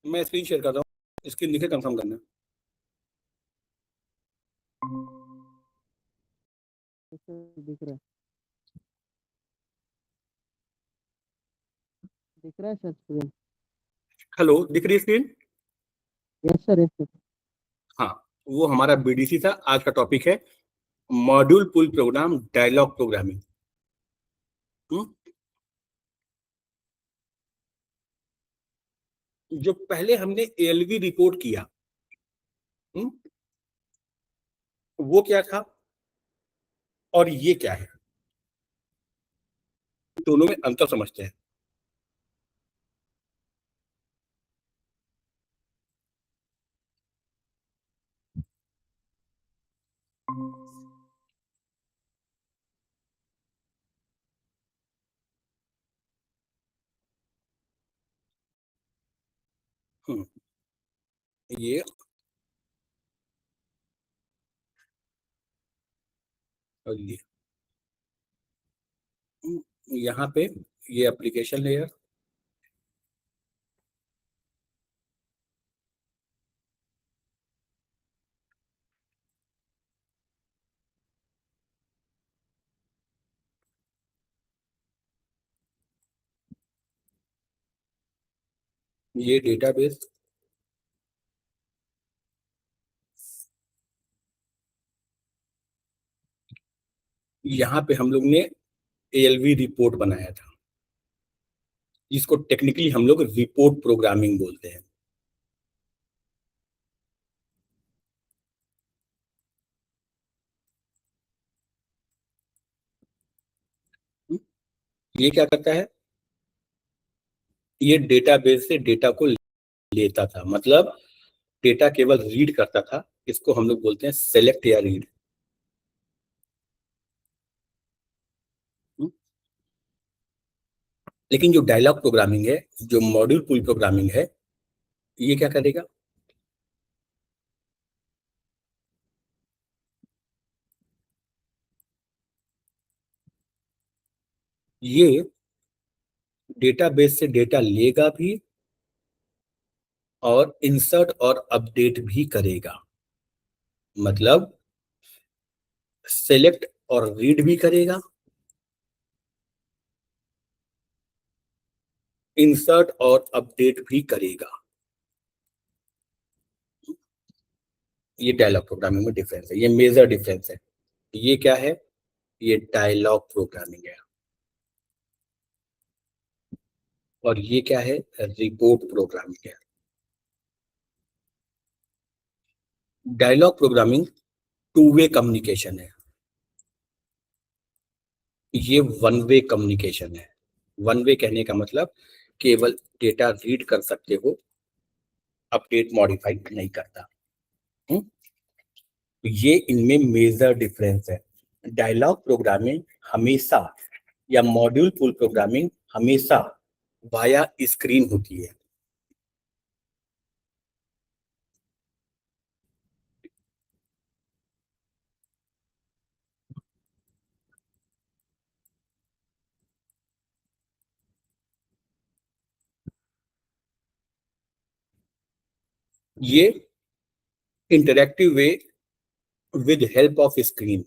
मैं screen share कर रहा हूँ, स्क्रीन दिखे कंफर्म करना। दिख रहा है, दिख रहा है सर स्क्रीन। हेलो, दिख रही है screen? Yes sir, yes sir. हाँ, वो हमारा बीडीसी था। आज का टॉपिक है मॉड्यूल पुल प्रोग्राम डायलॉग प्रोग्रामिंग। जो पहले हमने एएलवी रिपोर्ट किया, हम्म, वो क्या था और ये क्या है, दोनों में अंतर समझते हैं। हम्म, ये और ये, यहाँ पे ये एप्लीकेशन लेयर, ये डेटाबेस, यहाँ पे हम लोग ने एएलवी रिपोर्ट बनाया था, जिसको टेक्निकली हम लोग रिपोर्ट प्रोग्रामिंग बोलते हैं। ये क्या करता है, ये डेटाबेस से डेटा को लेता था, मतलब डेटा केवल रीड करता था। इसको हम लोग बोलते हैं सेलेक्ट या रीड। लेकिन जो डायलॉग प्रोग्रामिंग है, जो मॉड्यूल पुल प्रोग्रामिंग है, ये क्या करेगा, ये डेटाबेस से डेटा लेगा भी और इंसर्ट और अपडेट भी करेगा। मतलब सेलेक्ट और रीड भी करेगा, इंसर्ट और अपडेट भी करेगा। ये डायलॉग प्रोग्रामिंग में डिफरेंस है, ये मेजर डिफरेंस है। ये क्या है, ये डायलॉग प्रोग्रामिंग है। और ये क्या है, रिपोर्ट प्रोग्रामिंग है। Dialogue programming two way communication है, ये वन वे कम्युनिकेशन है। वन वे कहने का मतलब केवल डेटा रीड कर सकते हो, अपडेट मॉडिफाई नहीं करता। हम्म? ये इनमें मेजर डिफरेंस है। डायलॉग प्रोग्रामिंग हमेशा, या मॉड्यूल पुल प्रोग्रामिंग हमेशा वाया स्क्रीन होती है। ये interactive way with help of screen,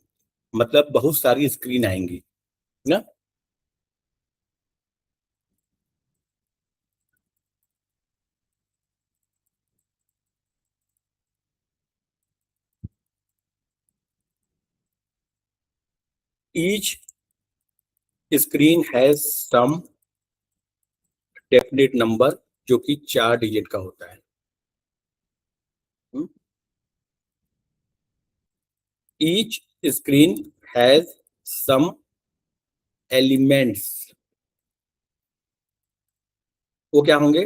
मतलब बहुत सारी स्क्रीन आएंगी ना। Each screen has some definite number, जो कि 4 डिजिट का होता है। Each screen has some elements, वो क्या होंगे,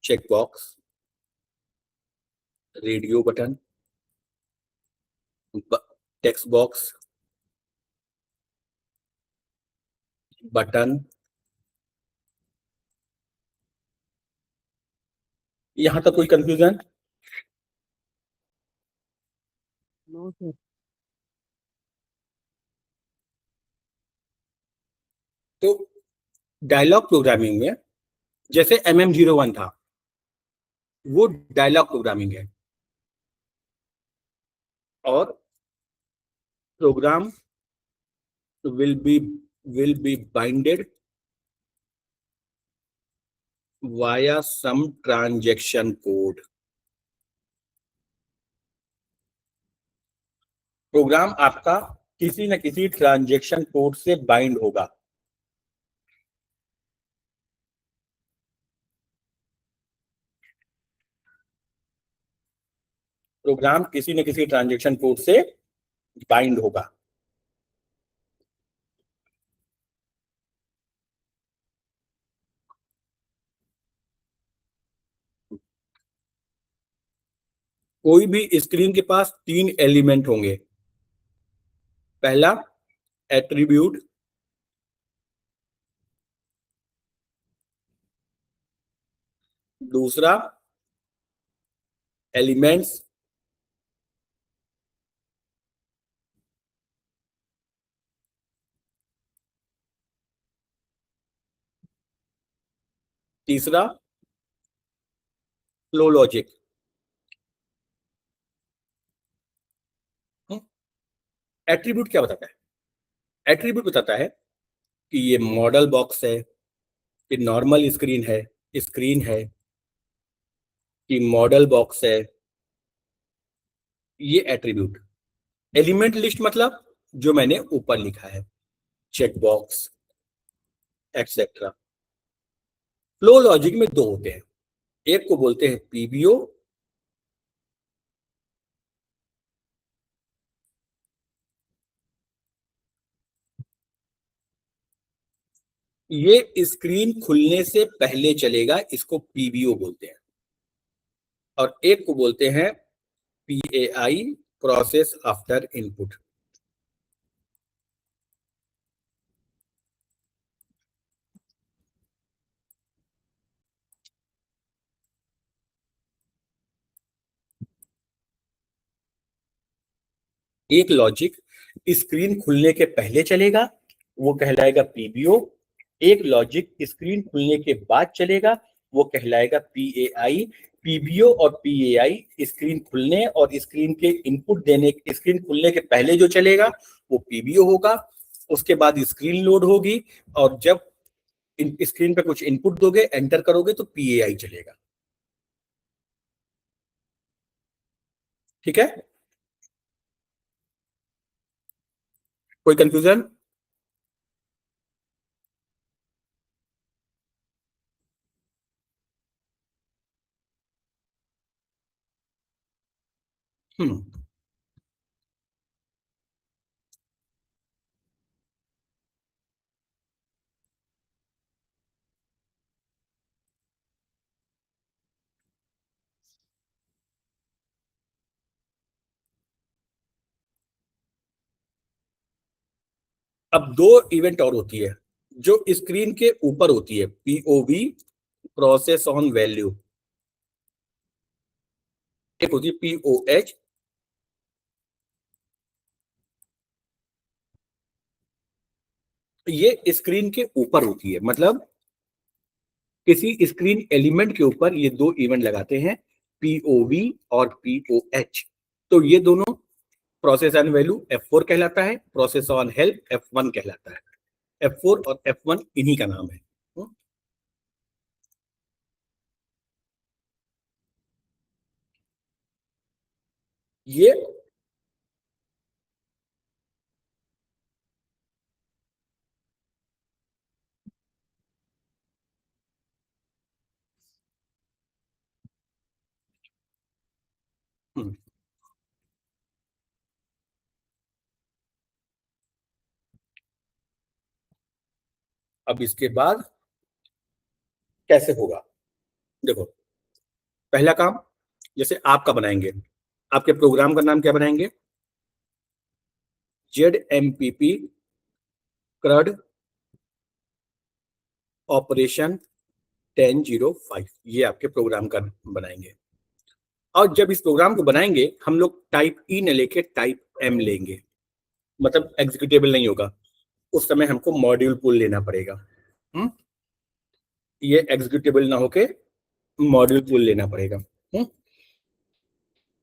check box, radio button, text box, button. यहां तक कोई कंफ्यूजन? No sir. तो डायलॉग प्रोग्रामिंग में जैसे MM01 था, वो डायलॉग प्रोग्रामिंग है, और program will be binded via some transaction code. Program आपका किसी न किसी ट्रांजैक्शन कोड से बाइंड होगा। प्रोग्राम किसी न किसी ट्रांजैक्शन कोड से बाइंड होगा। कोई भी स्क्रीन के पास 3 एलिमेंट होंगे। पहला एट्रीब्यूट, दूसरा एलिमेंट्स, तीसरा फ्लो लॉजिक। एट्रीब्यूट क्या बताता है? एट्रीब्यूट बताता है कि ये मॉडल बॉक्स है, कि नॉर्मल स्क्रीन है कि मॉडल बॉक्स है, ये एट्रीब्यूट। एलिमेंट लिस्ट मतलब जो मैंने ऊपर लिखा है, check box etcetera. Flow logic में 2 होते हैं, एक को बोलते हैं पीबीओ, ये स्क्रीन खुलने से पहले चलेगा, इसको पीबीओ बोलते हैं। और एक को बोलते हैं पीएआई, प्रोसेस आफ्टर इनपुट। एक लॉजिक स्क्रीन खुलने के पहले चलेगा, वो कहलाएगा पीबीओ। एक लॉजिक स्क्रीन खुलने के बाद चलेगा, वो कहलाएगा पीएआई। पीबीओ और पीएआई स्क्रीन खुलने और स्क्रीन के इनपुट देने, स्क्रीन खुलने के पहले जो चलेगा वो पीबीओ होगा। उसके बाद स्क्रीन लोड होगी, और जब स्क्रीन पे कुछ इनपुट दोगे, एंटर करोगे, तो पीएआई चलेगा। ठीक है, कोई कंफ्यूजन? हम्म अब 2 इवेंट और होती है जो स्क्रीन के ऊपर होती है, पीओवी, प्रोसेस ऑन वैल्यू। एक होती है पीओएच, ये स्क्रीन के ऊपर होती है, मतलब किसी स्क्रीन एलिमेंट के ऊपर ये 2 इवेंट लगाते हैं, पीओवी और पीओएच। तो ये दोनों, प्रोसेस ऑन वैल्यू F4 कहलाता है, प्रोसेस ऑन हेल्प F1 कहलाता है। F4 और F1 इन्हीं का नाम है। ये हम्म, अब इसके बाद कैसे होगा, देखो। पहला काम, जैसे आपका बनाएंगे, आपके प्रोग्राम का नाम क्या बनाएंगे? ZMPP CRUD ऑपरेशन 1005, ये आपके प्रोग्राम का बनाएंगे। और जब इस प्रोग्राम को बनाएंगे, हम लोग टाइप ई न लेके टाइप एम लेंगे, मतलब एग्जीक्यूटेबल नहीं होगा। उस समय हमको मॉड्यूल पुल लेना पड़ेगा। ये एग्जीक्यूटेबल ना होके मॉड्यूल पूल लेना पड़ेगा।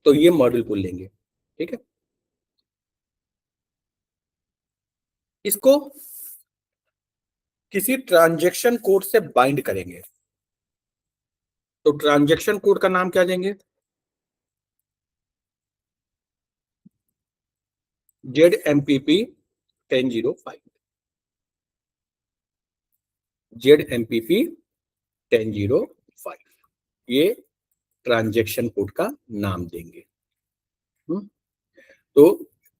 तो ये मॉड्यूल पूल लेंगे, ठीक है। इसको किसी ट्रांजैक्शन कोड से बाइंड करेंगे। तो ट्रांजैक्शन कोड का नाम क्या देंगे? ZMPP 1005, ZMPP 1005, ये ट्रांजैक्शन कोड का नाम देंगे। तो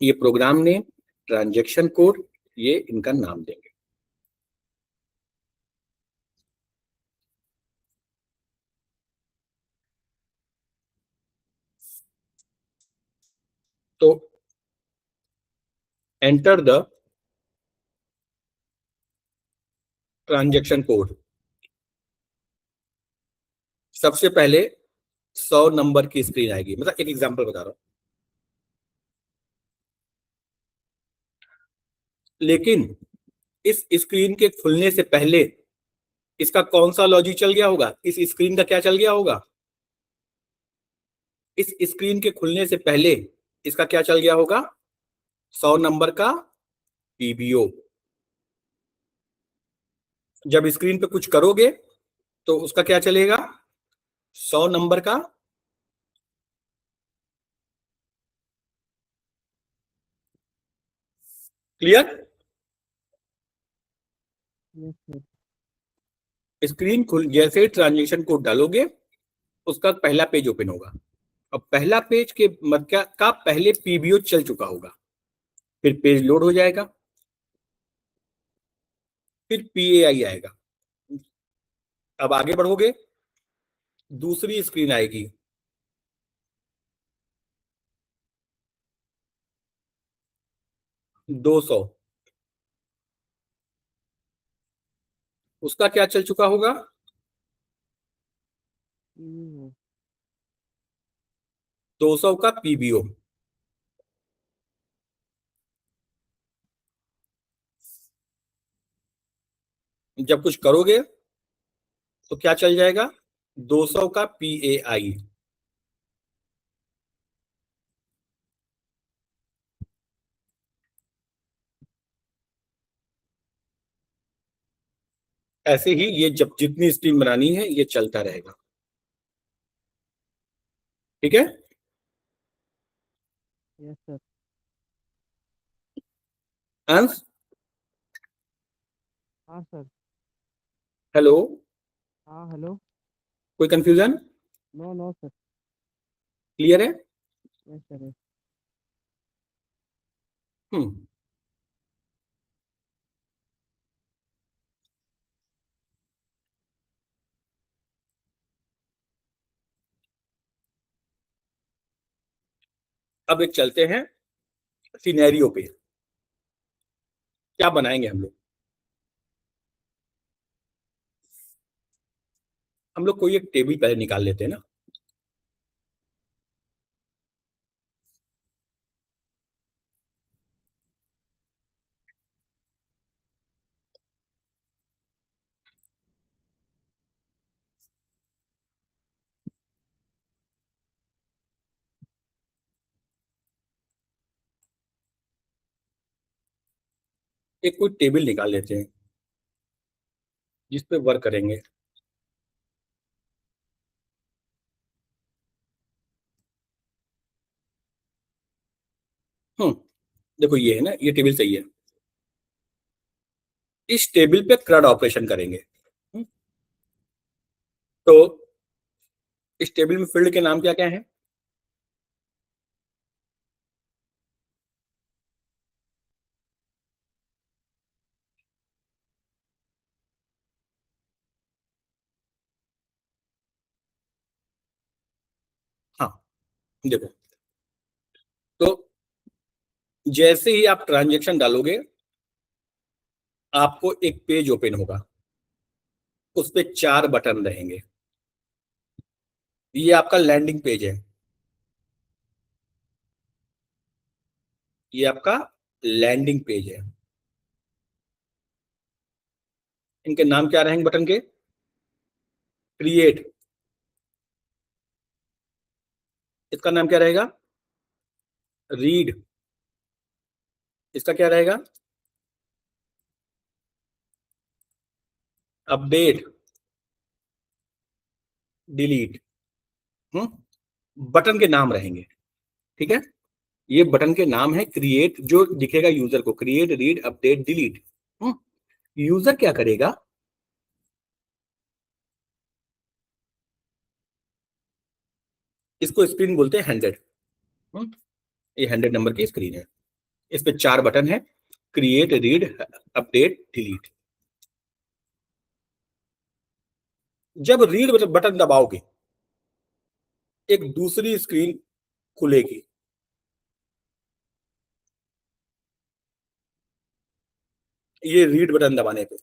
ये प्रोग्राम नेम, ट्रांजैक्शन कोड, ये इनका नाम देंगे। तो एंटर द ट्रांजैक्शन कोड। सबसे पहले 100 नंबर की स्क्रीन आएगी, मतलब एक एग्जांपल बता रहा हूं। लेकिन इस स्क्रीन के खुलने से पहले इसका कौन सा लॉजिक चल गया होगा? इस स्क्रीन का क्या चल गया होगा? इस स्क्रीन के खुलने से पहले इसका क्या चल गया होगा? 100 नंबर का पीबीओ। जब स्क्रीन पे कुछ करोगे तो उसका क्या चलेगा? 100 नंबर का क्लियर? Yes sir. स्क्रीन खुल जैसे ही ट्रांजेक्शन कोड डालोगे उसका पहला पेज ओपन होगा। अब पहला पेज के मतलब का पहले पीबीओ चल चुका होगा, फिर पेज लोड हो जाएगा, फिर पीएआई आएगा। अब आगे बढ़ोगे, दूसरी स्क्रीन आएगी, 200, उसका क्या चल चुका होगा? हम्म, 200 का पीबीओ। जब कुछ करोगे तो क्या चल जाएगा? 200 का पीएआई। ऐसे ही ये जब जितनी स्क्रीन बनानी है ये चलता रहेगा, ठीक है। Yes sir. अंश, हाँ सर। हेलो, हाँ हेलो। कोई confusion? No no sir. Clear है? Yes sir. हम्म। अब एक चलते हैं सिनेरियो पे, क्या बनाएंगे हम लोग। हम लोग कोई एक टेबल पहले निकाल लेते हैं ना। एक कोई टेबल निकाल लेते हैं जिस पे वर्क करेंगे। हम्म। देखो ये है ना, ये टेबल सही है। इस टेबल पे क्रड ऑपरेशन करेंगे। हम्म, तो इस टेबल में फील्ड के नाम क्या क्या है? हाँ, देखो, तो जैसे ही आप ट्रांजेक्शन डालोगे आपको एक पेज ओपन होगा, उस पे 4 बटन रहेंगे। ये आपका लैंडिंग पेज है, ये आपका लैंडिंग पेज है। इनके नाम क्या रहेंगे बटन के? क्रिएट, इसका नाम क्या रहेगा? रीड, इसका क्या रहेगा? Update, delete. बटन के नाम रहेंगे, ठीक है? ये बटन के नाम है। क्रिएट जो दिखेगा यूजर को, create, read, update, delete. User क्या करेगा? इसको स्क्रीन बोलते हैं 100। ये 100 नंबर की स्क्रीन है। इस पे 4 बटन है, क्रिएट, रीड, अपडेट, डिलीट। जब रीड बटन दबाओगे एक दूसरी स्क्रीन खुलेगी। ये रीड बटन दबाने पे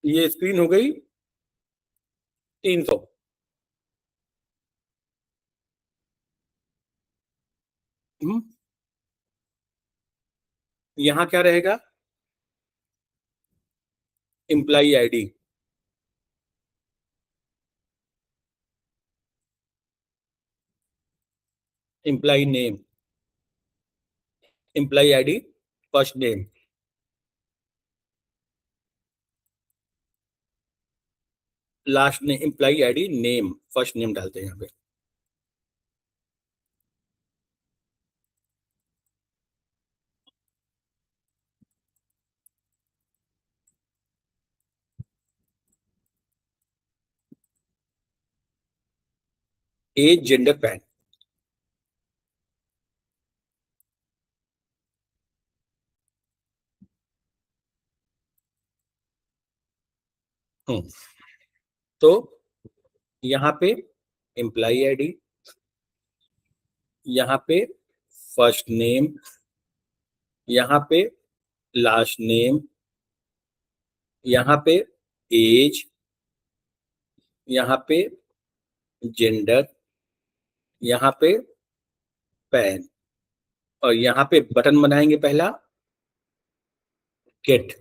ये स्क्रीन हो गई 300। यहां क्या रहेगा? Employee ID, employee name, employee ID, first name, last name, employee ID, name, first name डालते हैं यहाँ पे। Age, gender, PAN. तो यहाँ पे एम्प्लाई आईडी, यहाँ पे फर्स्ट नेम, यहाँ पे लास्ट नेम, यहाँ पे एज, यहाँ पे जेंडर, यहाँ पे पैन, और यहाँ पे बटन बनाएंगे पहला गेट।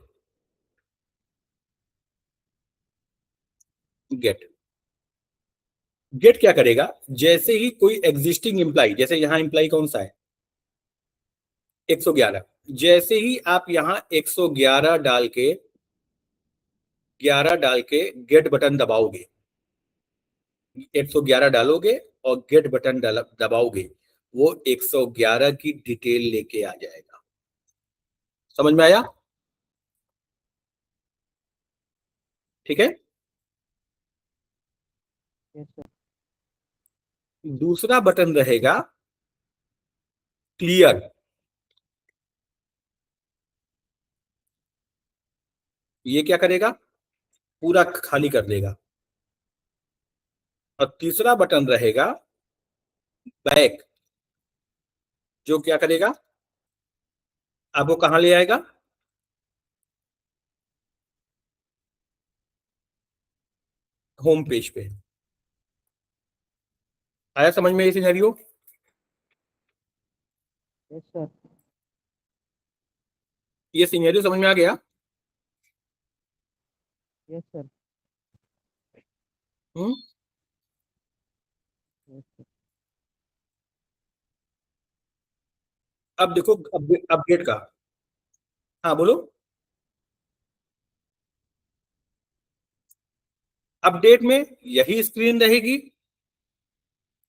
गेट गेट क्या करेगा? जैसे ही कोई एग्जिस्टिंग एम्प्लाई, जैसे यहाँ एम्प्लाई कौन सा है? 111। जैसे ही आप यहाँ 111 डाल के गेट बटन दबाओगे, 111 डालोगे और गेट बटन दबाओगे, वो 111 की डिटेल लेके आ जाएगा। समझ में आया? ठीक है। Yes sir. दूसरा बटन रहेगा क्लियर, ये क्या करेगा? पूरा खाली कर देगा। और तीसरा बटन रहेगा बैक, जो क्या करेगा? आपको कहां ले आएगा? होम पेज पे। आया समझ में ये सिनेरियो? Yes sir. ये सिनेरियो समझ में आ गया? Yes sir. Hmm yes sir. अब देखो अपडेट का। हाँ बोलो। अपडेट में यही स्क्रीन रहेगी।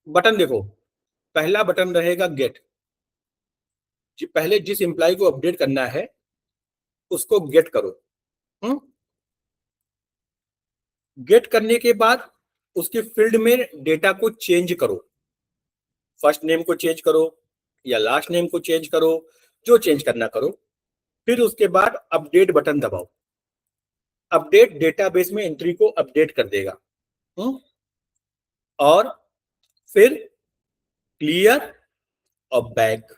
बटन देखो, पहला बटन रहेगा गेट। पहले जिस एम्प्लाई को अपडेट करना है उसको गेट करो। गेट करने के बाद उसके फील्ड में डेटा को चेंज करो। फर्स्ट नेम को चेंज करो या लास्ट नेम को चेंज करो, जो चेंज करना करो। फिर उसके बाद अपडेट बटन दबाओ। अपडेट डेटाबेस में एंट्री को अपडेट कर देगा। और फिर क्लियर और बैक।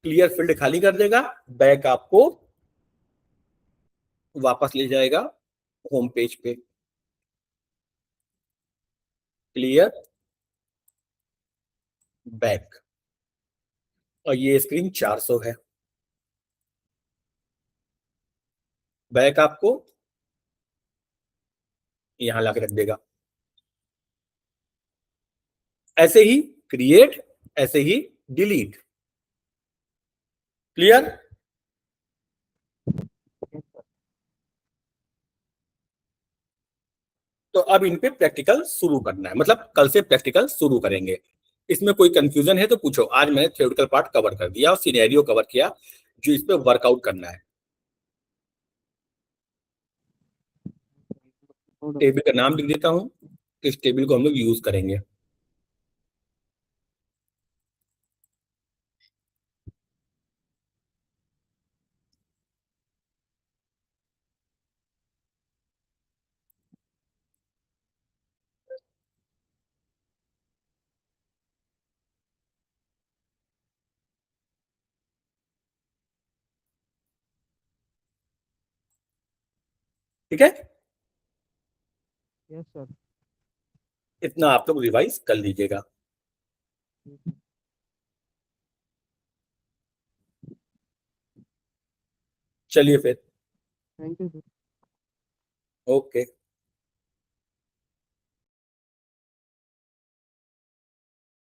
क्लियर फील्ड खाली कर देगा, बैक आपको वापस ले जाएगा होम पेज पे। Clear, back. और ये स्क्रीन 400 है। बैक आपको यहां लाके रख देगा। ऐसे ही क्रिएट, ऐसे ही डिलीट। क्लियर? Yes sir. तो अब इन पे प्रैक्टिकल शुरू करना है, मतलब कल से प्रैक्टिकल शुरू करेंगे। इसमें कोई कंफ्यूजन है तो पूछो। आज मैंने थ्योरेटिकल पार्ट कवर कर दिया और सिनेरियो कवर किया जो इस पे वर्कआउट करना है। टेबल का नाम लिख देता हूं, इस टेबल को हम लोग यूज करेंगे। ठीक है, यस सर। इतना आप लोग रिवाइज कर लीजिएगा। चलिए फिर, थैंक यू सर। ओके।